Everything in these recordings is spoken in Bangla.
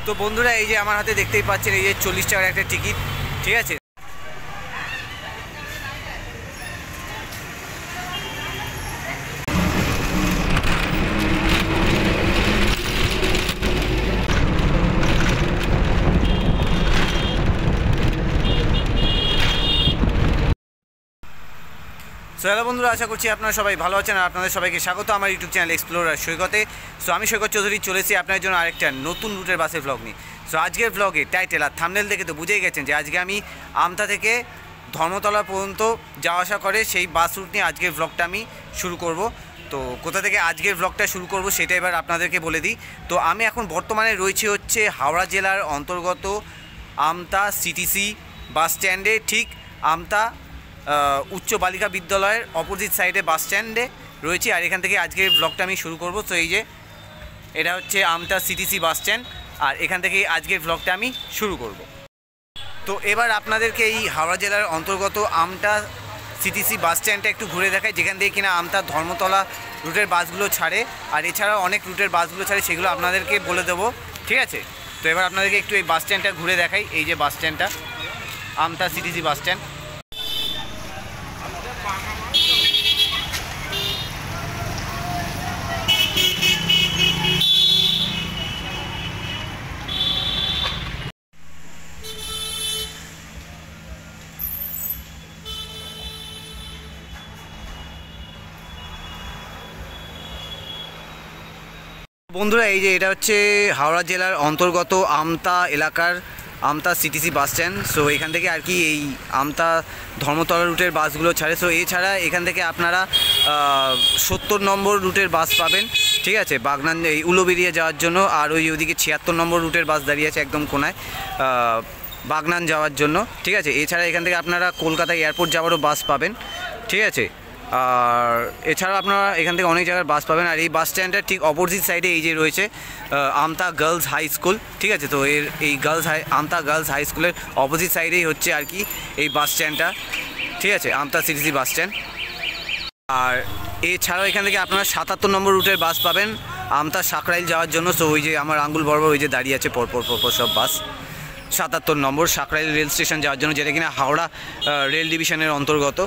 তো বন্ধুরা এই যে আমার হাতে দেখতেই পাচ্ছেন এই যে 40 টাকার একটা টিকিট, ঠিক আছে। সো হ্যালো বন্ধুরা, আশা করছি আপনারা সবাই ভালো আছেন আর আপনাদের সবাইকে স্বাগত আমার ইউটিউব চ্যানেল এক্সপ্লোরার সৈকতে। সো আমি সৈকত চৌধুরী চলেছি আপনার জন্য আরেকটা নতুন রুটের বাসের ভ্লগ নিয়ে। সো আজকের ভ্লগে টাইটেল আর থাম্বনেল দেখে তো বুঝেই গেছেন যে আজকে আমি আমতা থেকে ধর্মতলা পর্যন্ত যাওয়া আসা করে সেই বাস রুট নিয়ে আজকের ভ্লগটা আমি শুরু করব। তো কোথা থেকে আজকের ভ্লগটা শুরু করব সেটা এবার আপনাদেরকে বলে দিই। তো আমি এখন বর্তমানে রয়েছি হচ্ছে হাওড়া জেলার অন্তর্গত আমতা সিটিসি বাস স্ট্যান্ডে, ঠিক আমতা উচ্চ বালিকা বিদ্যালয়ের অপোজিট সাইডে বাস স্ট্যান্ডে রয়েছি। আর এখান থেকে আজকের ব্লগটা আমি শুরু করব। তো এই যে এটা হচ্ছে আমতা সিটিসি বাস স্ট্যান্ড আর এখান থেকে আজকের ব্লগটা আমি শুরু করব। তো এবার আপনাদেরকে এই হাওড়া জেলার অন্তর্গত আমতা সিটিসি বাস স্ট্যান্ডটা একটু ঘুরে দেখায়, যেখান থেকে কিনা আমতা ধর্মতলা রুটের বাসগুলো ছাড়ে আর এছাড়াও অনেক রুটের বাসগুলো ছাড়ে, সেগুলো আপনাদেরকে বলে দেবো, ঠিক আছে। তো এবার আপনাদেরকে একটু এই বাস স্ট্যান্ডটা ঘুরে দেখাই। এই যে বাস স্ট্যান্ডটা আমতা সিটিসি বাস স্ট্যান্ড। বন্ধুরা এই যে এটা হচ্ছে হাওড়া জেলার অন্তর্গত আমতা এলাকার আমতা সিটিসি বাস স্ট্যান্ড। সো এখান থেকে আর কি এই আমতা ধর্মতলা রুটের বাসগুলো ছাড়ে। সো এছাড়া এখান থেকে আপনারা 70 নম্বর রুটের বাস পাবেন, ঠিক আছে, বাগনান এই উলুবেড়িয়া যাওয়ার জন্য। আর ওইদিকে 76 নম্বর রুটের বাস দাঁড়িয়ে আছে একদম কোনায় বাগনান যাওয়ার জন্য, ঠিক আছে। এছাড়া এখান থেকে আপনারা কলকাতা এয়ারপোর্ট যাওয়ারও বাস পাবেন, ঠিক আছে। আর এছাড়াও আপনারা এখান থেকে অনেক জায়গার বাস পাবেন। আর এই বাস স্ট্যান্ডটার ঠিক অপোজিট সাইডে এই যে রয়েছে আমতা গার্লস হাই স্কুল, ঠিক আছে। তো এই আমতা গার্লস হাই স্কুলের অপোজিট সাইডেই হচ্ছে আর কি এই বাস স্ট্যান্ডটা, ঠিক আছে, আমতা সিটিসি বাস স্ট্যান্ড। আর এছাড়াও এখান থেকে আপনারা 77 নম্বর রুটের বাস পাবেন আমতা সাকরাইল যাওয়ার জন্য। সো ওই যে আমার আঙ্গুল বরাবর ওই যে দাঁড়িয়ে আছে পরপর সব বাস 77 নম্বর সাকরাইল রেল স্টেশন যাওয়ার জন্য, যেটা কিনা হাওড়া রেল ডিভিশনের অন্তর্গত।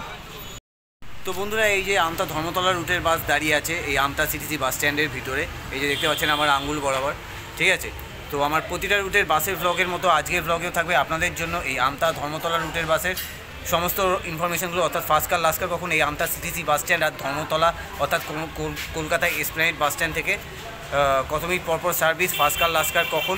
তো বন্ধুরা এই যে আমতা ধর্মতলা রুটের বাস দাঁড়িয়ে আছে এই আমতা সিটিসি বাস স্ট্যান্ডের ভিতরে, এই যে দেখতে পাচ্ছেন আমার আঙ্গুল বরাবর, ঠিক আছে। তো আমার প্রতিটা রুটের বাসের ভ্লগের মতো আজকের ভ্লগেও থাকবে আপনাদের জন্য এই আমতা ধর্মতলা রুটের বাসের সমস্ত ইনফরমেশনগুলো, অর্থাৎ ফার্স্ট কার লাস্ট কার কখন এই আমতা সিটিসি বাস স্ট্যান্ড আর ধর্মতলা অর্থাৎ কলকাতা এসপ্ল্যানেড বাস স্ট্যান্ড থেকে কত মিনিট পরপর সার্ভিস, ফার্স্ট কার লাস্ট কার কখন,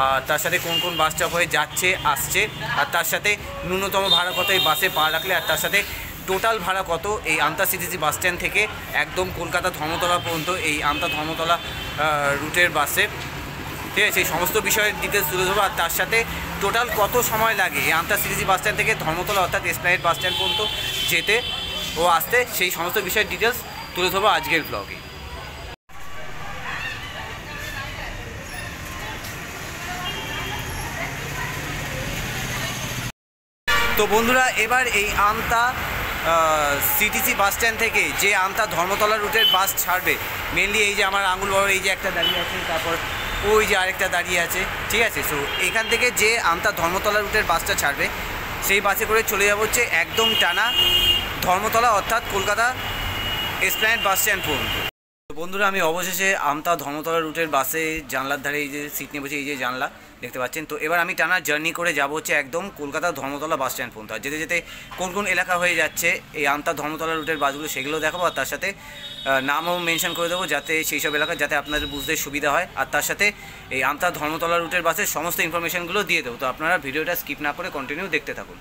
আর তার সাথে কোন কোন বাস স্টপ হয়ে যাচ্ছে আসছে, আর তার সাথে ন্যূনতম ভাড়া কত এই বাসে পা রাখলে, আর তার সাথে টোটাল ভাড়া কত এই আমতা সিটিসি বাস স্ট্যান্ড থেকে একদম কলকাতা ধর্মতলা পর্যন্ত এই আমতা ধর্মতলা রুটের বাসে, ঠিক আছে। এই সমস্ত বিষয়ের ডিটেলস তুলে ধরবো। আর তার সাথে টোটাল কত সময় লাগে এই আমতা সিটিসি বাস স্ট্যান্ড থেকে ধর্মতলা অর্থাৎ এসপ্ল্যানেড বাস স্ট্যান্ড পর্যন্ত যেতে ও আসতে, সেই সমস্ত বিষয়ের ডিটেলস তুলে ধরবো আজকের ব্লগে। তো বন্ধুরা এবার এই আমতা সিটিসি বাস স্ট্যান্ড থেকে যে আমতা ধর্মতলা রুটের বাস ছাড়বে, মেনলি এই যে আমার আঙুল বরাবর এই যে একটা দাঁড়িয়ে আছে, তারপর ওই যে আরেকটা দাঁড়িয়ে আছে, ঠিক আছে। সো এখান থেকে যে আমতা ধর্মতলা রুটের বাসটা ছাড়বে সেই বাসে করে চলে যাবো হচ্ছে একদম টানা ধর্মতলা অর্থাৎ কলকাতা এসপ্ল্যানেড বাস স্ট্যান্ড পর্যন্ত। তো বন্ধুরা আমি অবশেষে আমতা ধর্মতলা রুটের বাসে জানলার ধারে এই যে সিট নিয়ে বসে এই যে জানলা দেখতে পাচ্ছেন। তো এবার আমি টানা জার্নি করে যাবো হচ্ছে একদম কলকাতা ধর্মতলা বাস স্ট্যান্ড পর্যন্ত। আর যেতে যেতে কোন কোন এলাকা হয়ে যাচ্ছে এই আমতা ধর্মতলা রুটের বাসগুলো সেগুলো দেখাবো, আর তার সাথে নামও মেনশন করে দেবো যাতে সেই সব এলাকা যাতে আপনাদের বুঝতে সুবিধা হয়। আর তার সাথে এই আমতা ধর্মতলা রুটের বাসের সমস্ত ইনফরমেশনগুলো দিয়ে দেবো। তো আপনারা ভিডিওটা স্কিপ না করে কন্টিনিউ দেখতে থাকুন।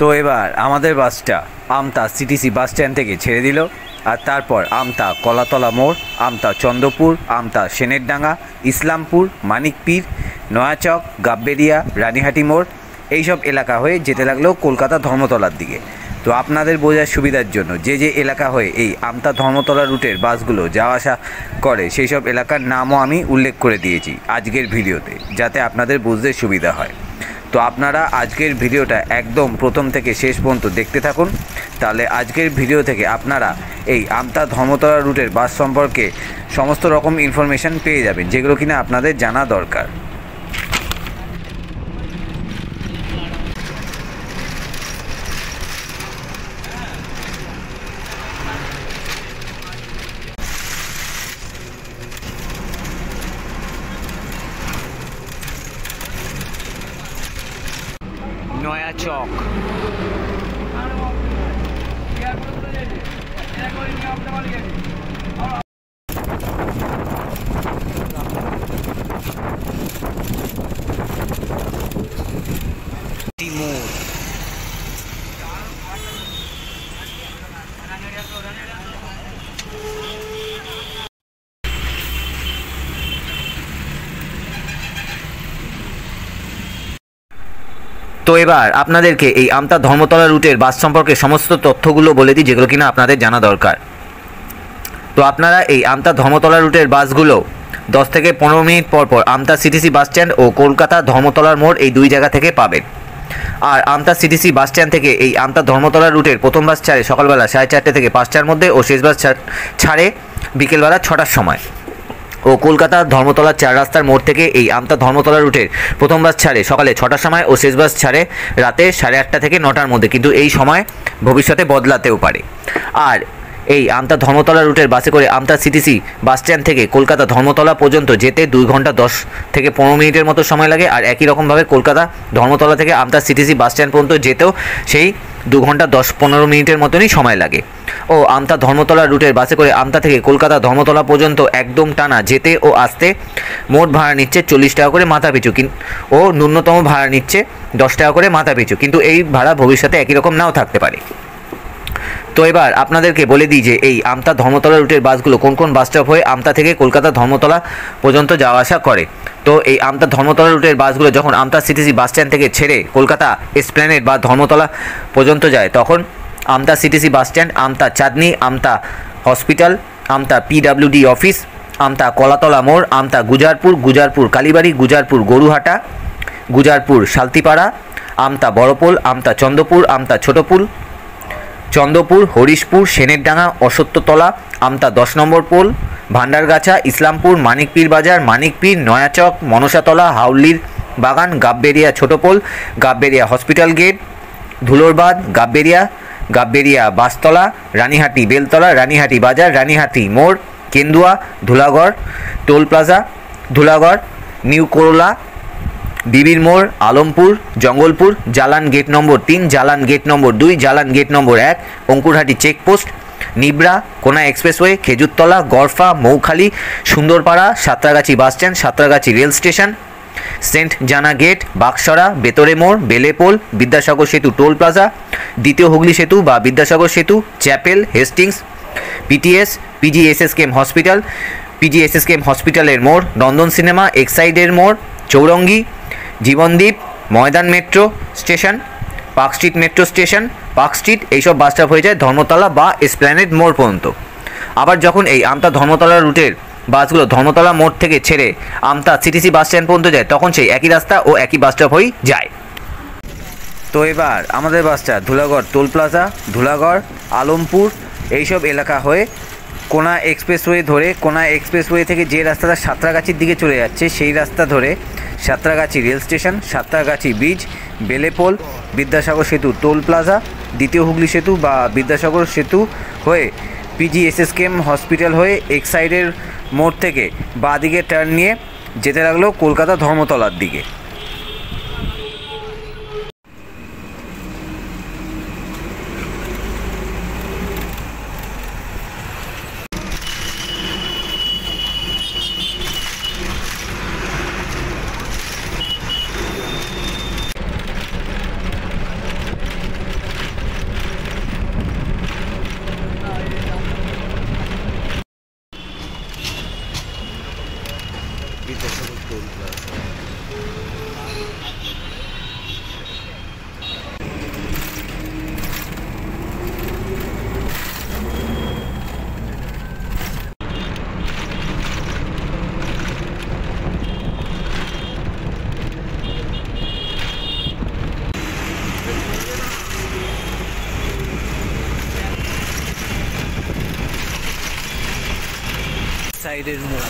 তো এবার আমাদের বাসটা আমতা সিটিসি বাস স্ট্যান্ড থেকে ছেড়ে দিল, আর তারপর আমতা কলাতলা মোড়, আমতা চন্দ্রপুর, আমতা সেনেরডাঙ্গা, ইসলামপুর, মানিকপীর, নয়াচক, গাববেরিয়া, রানীহাটি মোড় এইসব এলাকা হয়ে যেতে লাগলো কলকাতা ধর্মতলার দিকে। তো আপনাদের বোঝার সুবিধার জন্য যে যে এলাকা হয়ে এই আমতা ধর্মতলা রুটের বাসগুলো যাওয়া আসা করে সেই সব এলাকার নামও আমি উল্লেখ করে দিয়েছি আজকের ভিডিওতে, যাতে আপনাদের বুঝতে সুবিধা হয়। তো আপনারা আজকের ভিডিওটা একদম প্রথম থেকে শেষ পর্যন্ত দেখতে থাকুন, তাহলে আজকের ভিডিও থেকে আপনারা এই আমতা ধর্মতলা রুটের বাস সম্পর্কে সমস্ত রকম ইনফরমেশান পেয়ে যাবেন, যেগুলো কিনা আপনাদের জানা দরকার। চক। তো এবার আপনাদেরকে এই আমতা ধর্মতলা রুটের বাস সম্পর্কে সমস্ত তথ্যগুলো বলে দিই, যেগুলো কিনা আপনাদের জানা দরকার। তো আপনারা এই আমতা ধর্মতলা রুটের বাসগুলো 10 থেকে 15 মিনিট পর পর আমতা সিটিসি বাস স্ট্যান্ড ও কলকাতা ধর্মতলার মোড় এই দুই জায়গা থেকে পাবেন। আর আমতা সিটিসি বাস স্ট্যান্ড থেকে এই আমতা ধর্মতলা রুটের প্রথম বাস ছাড়ে সকালবেলা 4:30 থেকে 5টার মধ্যে ও শেষ বাস ছাড়ে বিকেলবেলা 6টার সময়। ও কলকাতা ধর্মতলা 4 রাস্তার মোড় থেকে এই আমতা ধর্মতলা রুটের প্রথম বাস ছাড়ে সকালে 6টার সময় ও শেষ বাস ছাড়ে রাতে 8:30 থেকে 9টার মধ্যে, কিন্তু এই সময় ভবিষ্যতে বদলাতেও পারে। আর এই আমতা ধর্মতলা রুটের বাসে করে আমতা সিটিসি বাস স্ট্যান্ড থেকে কলকাতা ধর্মতলা পর্যন্ত যেতে 2 ঘন্টা 10 থেকে 15 মিনিটের মতো সময় লাগে। আর একই রকমভাবে কলকাতা ধর্মতলা থেকে আমতা সিটিসি বাস স্ট্যান্ড পর্যন্ত যেতেও সেই 2 ঘন্টা 10-15 মিনিটের মতনই সময় লাগে। ও আমতা ধর্মতলা রুটের বাসে করে আমতা থেকে কলকাতা ধর্মতলা পর্যন্ত একদম টানা যেতে ও আসতে মোট ভাড়া নিচ্ছে 40 টাকা করে মাথা পিছু, ও ন্যূনতম ভাড়া নিচ্ছে 10 টাকা করে মাথা পিছু, কিন্তু এই ভাড়া ভবিষ্যতে একই রকম নাও থাকতে পারে। তো এবার আপনাদেরকে বলে দিই যে এই আমতা ধর্মতলা রুটের বাসগুলো কোন কোন বাস স্টপ হয়ে আমতা থেকে কলকাতা ধর্মতলা পর্যন্ত যাওয়া আসা করে। তো এই আমতা ধর্মতলা রুটের বাসগুলো যখন আমতা সিটিসি বাস স্ট্যান্ড থেকে ছেড়ে কলকাতা এসপ্ল্যানেড বা ধর্মতলা পর্যন্ত যায়, তখন Amta CTC bus stand, Amta Chandni, Amta hospital, Amta PWD office, Amta Kalatala মোড়, আমতা গুজারপুর, গুজারপুর কালীবাড়ি, গুজারপুর গরুহাটা, গুজারপুর শালতিপাড়া, আমতা বড়পোল, আমতা চন্দ্রপুর, আমতা ছোটপুল, চন্দ্রপুর, হরিশপুর, সেনেরডাঙ্গা, অসত্যতলা, আমতা 10 নম্বর পোল, ভান্ডারগাছা, ইসলামপুর, মানিকপীর বাজার, মানিকপীর, নয়াচক, মনসাতলা, হাউলির বাগান, গাববেরিয়া ছোটপোল, গাববেরিয়া হসপিটাল গেট, ধুলোরবাদ, গাববেরিয়া বাসতলা, রানীহাটি বেলতলা, রানীহাটি বাজার, রানীহাটি মোড়, Kenduya, Dhulagarh toll plaza, Dhulagarh, new করোলা, বিবির মোড়, Alampur, Jangalpur, Jalan gate number 3, Jalan gate number 2, Jalan gate number 1, Ankurhati checkpost, Nibra, Kona expressway, Khejurtala, Garfa, Moukhali, Sundarpara, Santragachhi bus stand, Santragachhi rail station, সেন্ট জানা গেট, বাক্সরা, বেতরে মোড়, বেলেপোল, বিদ্যাসাগর সেতু টোল প্লাজা, দ্বিতীয় হুগলি সেতু বা Vidyasagar Setu, Chapel, Hastings, PGSSKM hospital, PGSSKM হসপিটালের মোড়, নন্দন সিনেমা, এক্সাইডের মোড়, Chowringhee, Jibandweep, Maidan metro station, Park Street metro station, Park Street, এইসব বাস স্টপ হয়ে যায় ধর্মতলা বা এসপ্ল্যানেড মোড় পর্যন্ত। আবার যখন এই আমতা ধর্মতলা রুটের বাসগুলো ধর্মতলা মোড় থেকে ছেড়ে আমতা সিটিসি বাস স্ট্যান্ড পর্যন্ত যায়, তখন সেই একই রাস্তা ও একই বাস স্টপ হয়েই যায়। তো এবার আমাদের বাসটা ধুলাগড় টোল প্লাজা, ধুলাগড়, আলমপুর এইসব এলাকা হয়ে কোনা এক্সপ্রেসওয়ে ধরে, কোনা এক্সপ্রেসওয়ে থেকে যে রাস্তাটা সাঁতরাগাছির দিকে চলে যাচ্ছে সেই রাস্তা ধরে Santragachi rail station, Santragachi bridge, Belepole, Vidyasagar সেতু টোল প্লাজা, দ্বিতীয় হুগলি সেতু বা বিদ্যাসাগর সেতু হয়ে PGSSKM হসপিটাল হয়ে এক্সাইডের মোড় থেকে বাঁ দিকে টার্ন নিয়ে যেতে লাগলো কলকাতা ধর্মতলার দিকে। সাইডের মোড়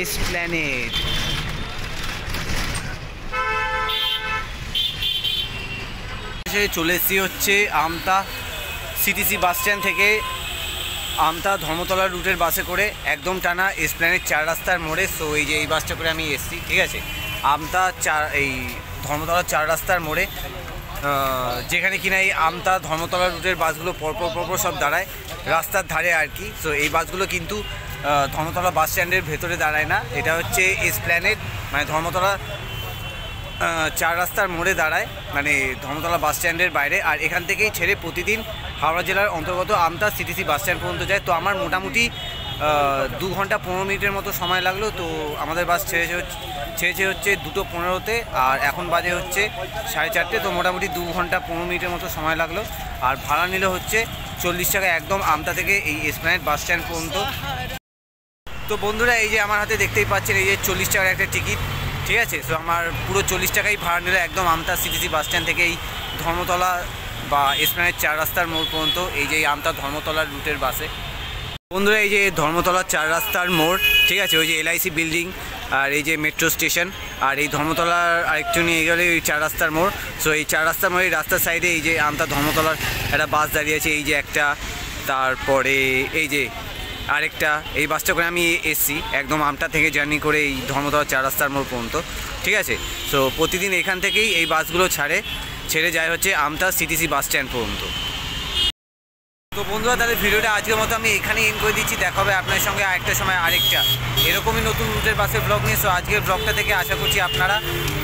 এসপ্ল্যানেড। চলে এসেছি হচ্ছে আমতা সিটিসি বাস স্ট্যান্ড থেকে আমতা ধর্মতলা রুটের বাসে করে একদম টানা এসপ্ল্যানেড 4 রাস্তার মোড়ে। সো এই যে এই বাসটা করে আমি এসছি, ঠিক আছে, আমতা এই ধর্মতলা 4 রাস্তার মোড়ে, যেখানে কিনা এই আমতা ধর্মতলা রুটের বাসগুলো পরপর সব দাঁড়ায় রাস্তার ধারে আর কি। সো এই বাসগুলো কিন্তু ধর্মতলা বাস স্ট্যান্ডের ভেতরে দাঁড়ায় না, এটা হচ্ছে এসপ্ল্যানেড মানে ধর্মতলা 4 রাস্তার মোড়ে দাঁড়ায়, মানে ধর্মতলা বাস স্ট্যান্ডের বাইরে। আর এখান থেকেই ছেড়ে প্রতিদিন হাওড়া জেলার অন্তর্গত আমতা সিটিসি বাস স্ট্যান্ড পর্যন্ত যায়। তো আমার মোটামুটি 2 ঘন্টা 15 মিনিটের মতো সময় লাগলো। তো আমাদের বাস ছেড়েছে হচ্ছে 2:15-তে, আর এখন বাজে হচ্ছে 4:30। তো মোটামুটি 2 ঘন্টা 15 মিনিটের মতো সময় লাগলো। আর ভাড়া নিল হচ্ছে 40 টাকা একদম আমতা থেকে এই এসপ্ল্যানেড বাস স্ট্যান্ড পর্যন্ত। তো বন্ধুরা, এই যে আমার হাতে দেখতেই পাচ্ছেন, এই যে 40 টাকার একটা টিকিট, ঠিক আছে। সো আমার পুরো 40 টাকাই ভাড়া নিল একদম আমতা সিটিসি বাস স্ট্যান্ড থেকে এই ধর্মতলা বা এসপ্ল্যানেড 4 রাস্তার মোড় পর্যন্ত, এই যে এই আমতা ধর্মতলার রুটের বাসে। বন্ধুরা, এই যে ধর্মতলা 4 রাস্তার মোড়, ঠিক আছে, ওই যে LIC বিল্ডিং আর এই যে মেট্রো স্টেশন, আর এই ধর্মতলার আরেকটু নিয়ে গেলে ওই 4 রাস্তার মোড়। সো এই 4 রাস্তার মোড়ে রাস্তার সাইডে এই যে আমতা ধর্মতলার একটা বাস দাঁড়িয়ে আছে, এই যে একটা, তারপরে এই যে আরেকটা। এই বাসটা করে আমি এসছি একদম আমতা থেকে জার্নি করে এই ধর্মতলা 4 রাস্তার মোড় পর্যন্ত, ঠিক আছে। সো প্রতিদিন এখান থেকেই এই বাসগুলো ছেড়ে যায় হচ্ছে আমতা সিটিসি বাস স্ট্যান্ড পর্যন্ত। তো বন্ধুরা, তাহলে ভিডিওটা আজকের মতো আমি এখানে এন্ড করে দিচ্ছি। দেখা হবে আপনার সঙ্গে আরেকটা সময় আরেকটা এরকমই নতুন রুটের বাসের ব্লগ নিয়ে। সো আজকের ব্লগটা থেকে আশা করছি আপনারা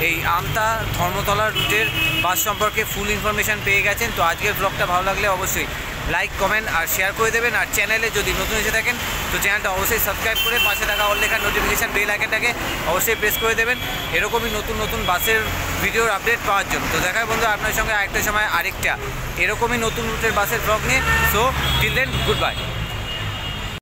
এই আমতা ধর্মতলা রুটের বাস সম্পর্কে ফুল ইনফরমেশান পেয়ে গেছেন। তো আজকের ব্লগটা ভালো লাগলে অবশ্যই লাইক, কমেন্ট আর শেয়ার করে দেবেন। আর চ্যানেলে যদি নতুন এসে থাকেন তো চ্যানেলটা অবশ্যই সাবস্ক্রাইব করে পাশে থাকা অল লেখা নোটিফিকেশান বেল আইকনটাকে অবশ্যই প্রেস করে দেবেন এরকমই নতুন বাসের ভিডিওর আপডেট পাওয়ার জন্য। তো দেখা বন্ধু আপনার সঙ্গে আরেকটা সময় আরেকটা এরকমই নতুন রুটের বাসের ব্লগ নিয়ে। So till then, good by.